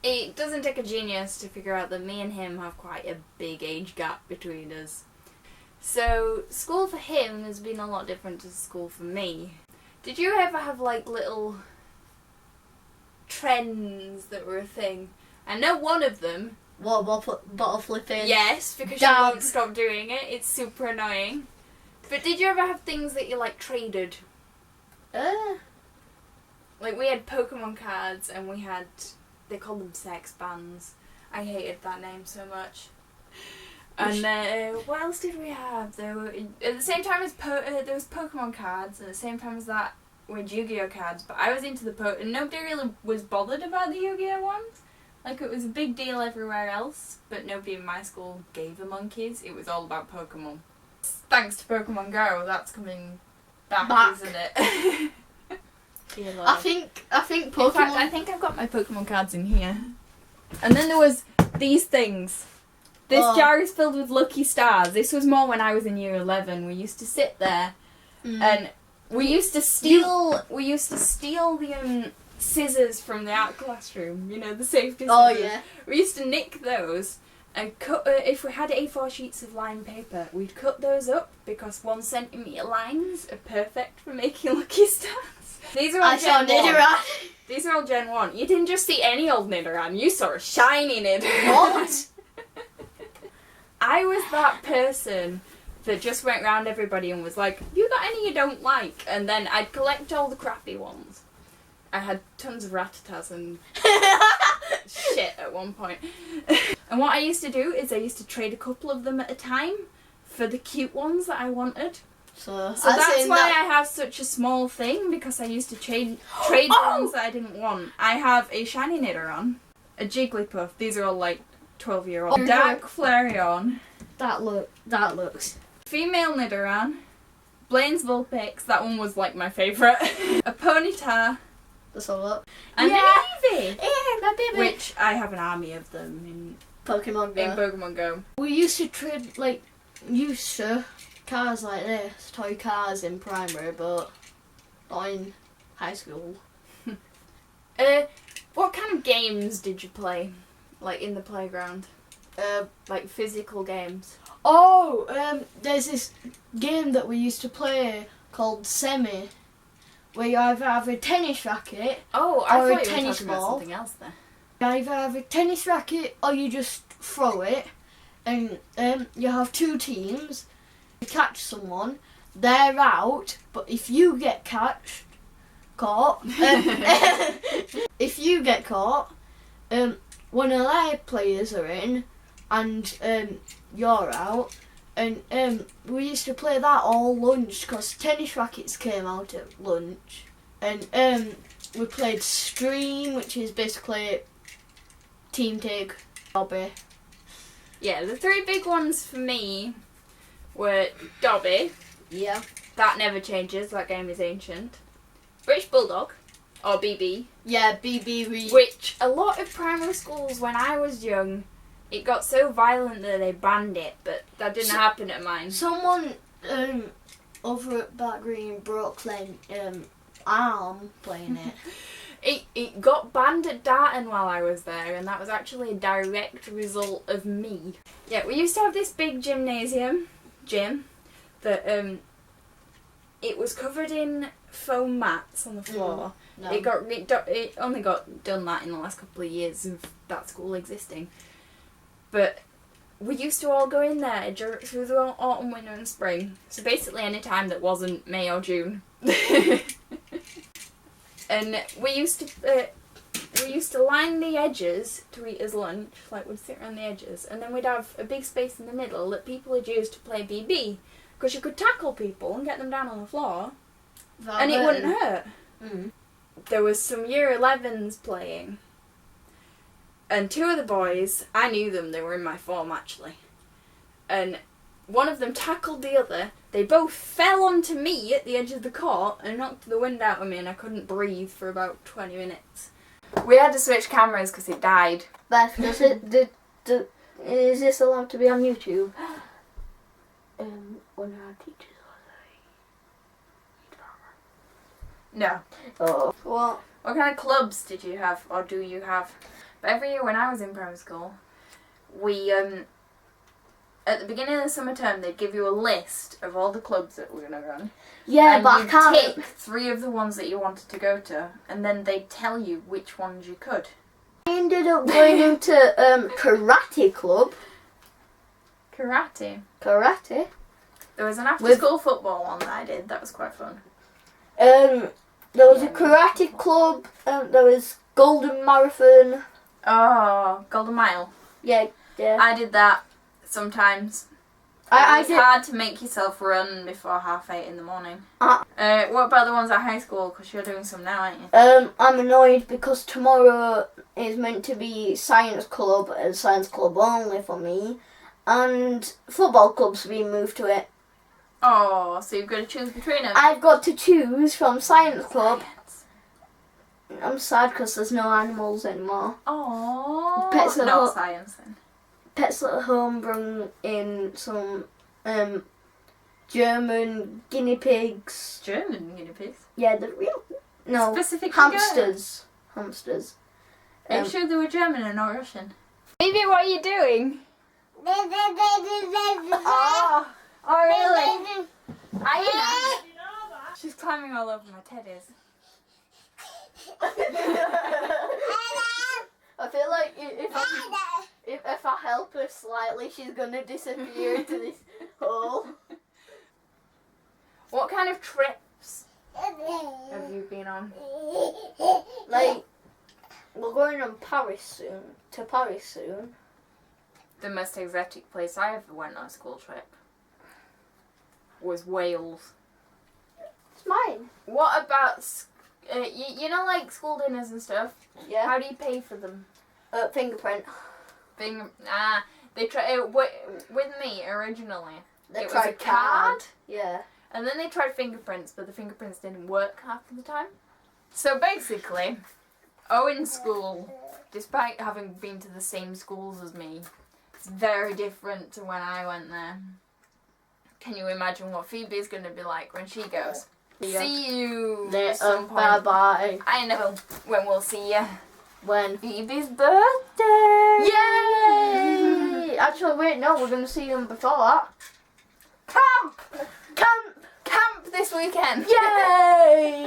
It doesn't take a genius to figure out that me and him have quite a big age gap between us. So, school for him has been a lot different to school for me. Did you ever have like little trends that were a thing? I know one of them. What, bottle flipping? Yes, because you won't stop doing it. It's super annoying. But did you ever have things that you like traded? Like we had Pokemon cards and we had, they called them sex bands. I hated that name so much. And what else did we have? There were, at the same time as there was Pokemon cards, and at the same time as that were Yu-Gi-Oh cards. But I was into the and nobody really was bothered about the Yu-Gi-Oh ones. Like it was a big deal everywhere else, but nobody in my school gave a monkeys. It was all about Pokemon. Thanks to Pokemon Go, that's coming back. Isn't it? I think Pokemon. In fact, I think I've got my Pokemon cards in here. And then there was these things. This jar is filled with lucky stars. This was more when I was in year 11. We used to sit there, and we used to steal. We used to steal the scissors from the art classroom. You know, the safety scissors. Oh yeah. We used to nick those and cut. If we had A4 sheets of lined paper, we'd cut those up because 1 centimetre lines are perfect for making lucky stars. These are all Gen 1. These are all Gen 1. You didn't just see any old Nidoran. You saw a shiny Nidoran. What? I was that person that just went round everybody and was like, you got any you don't like? And then I'd collect all the crappy ones. I had tons of Rattatas and shit at one point. And what I used to do is I used to trade a couple of them at a time for the cute ones that I wanted. So that's why I have such a small thing, because I used to trade the ones that I didn't want. I have a shiny Nidoran, a Jigglypuff. These are all like 12-year-old. Dark Flareon. That looks. Female Nidoran. Blaine's Vulpix. That one was like my favourite. A Ponyta. That's all up. And an Eevee. Yeah, my baby. Which I have an army of them in Pokemon Go. We used to trade cars like this, toy cars in primary, but not in high school. What kind of games did you play? Like in the playground? Like physical games? There's this game that we used to play called Semi, where you either have a tennis racket or a tennis ball. Something else there. You either have a tennis racket or you just throw it, and you have 2 teams. You catch someone, they're out, but if you get caught, if you get caught, one of their players are in, and you're out. And we used to play that all lunch, because tennis rackets came out at lunch. And we played Stream, which is basically Team Tig, Dobby. Yeah, the 3 big ones for me were Dobby. Yeah. That never changes, that game is ancient. British Bulldog, or BB. Yeah, BB. Which a lot of primary schools when I was young, it got so violent that they banned it, but that didn't happen at mine. Someone over at Back Green broke their arm playing it. It got banned at Darton while I was there, and that was actually a direct result of me. Yeah, we used to have this big gym that it was covered in foam mats on the floor. No. It only got done that in the last couple of years of that school existing. But we used to all go in there through the autumn, winter and spring. So basically any time that wasn't May or June. And we used to line the edges to eat as lunch, like we'd sit around the edges, and then we'd have a big space in the middle that people would use to play BB, because you could tackle people and get them down on the floor, and it wouldn't hurt. There was some year 11s playing, and 2 of the boys, I knew them, they were in my form actually, and one of them tackled the other. They both fell onto me at the edge of the court and knocked the wind out of me, and I couldn't breathe for about 20 minutes. We had to switch cameras because it died. Beth, is this allowed to be on YouTube? One of our teachers was No. Oh. What kind of clubs did you have, or do you have? But every year when I was in primary school, we at the beginning of the summer term they'd give you a list of all the clubs that we're gonna run. Yeah, and but I you'd can't. tick 3 of the ones that you wanted to go to, and then they'd tell you which ones you could. I ended up going into karate club. Karate. Karate. There was an after-school football one that I did. That was quite fun. There was a karate club. There was Golden Marathon. Oh, Golden Mile. Yeah. I did that sometimes. It's hard to make yourself run before 8:30 in the morning. What about the ones at high school? Because you're doing some now, aren't you? I'm annoyed because tomorrow is meant to be science club and science club only for me, and football club's been moved to it. Oh, so you've got to choose between them. I've got to choose from science club. I'm sad because there's no animals anymore. Oh, Pets at not home. science then. Pets at Home bring in some German guinea pigs. German guinea pigs? Yeah, the real. No, Specifically hamsters. Hamsters. Are you sure they were German and not Russian? Baby, what are you doing? Oh, really? She's climbing all over my teddies. I feel like if I help her slightly, she's gonna disappear into this hole. What kind of trips have you been on? Like, we're going to Paris soon. The most exotic place I ever went on a school trip was Wales. It's mine. What about, you know, like school dinners and stuff? Yeah. How do you pay for them? Fingerprint. They try with me originally. They it was tried a card. Yeah. And then they tried fingerprints, but the fingerprints didn't work half of the time. So basically, Owen's school, despite having been to the same schools as me, it's very different to when I went there. Can you imagine what Phoebe's going to be like when she goes? Yeah. See you Later. at some point. Bye bye. I know when we'll see you. When? Phoebe's birthday! Yay! Actually, wait, no, we're gonna see them before that. Camp this weekend! Yay!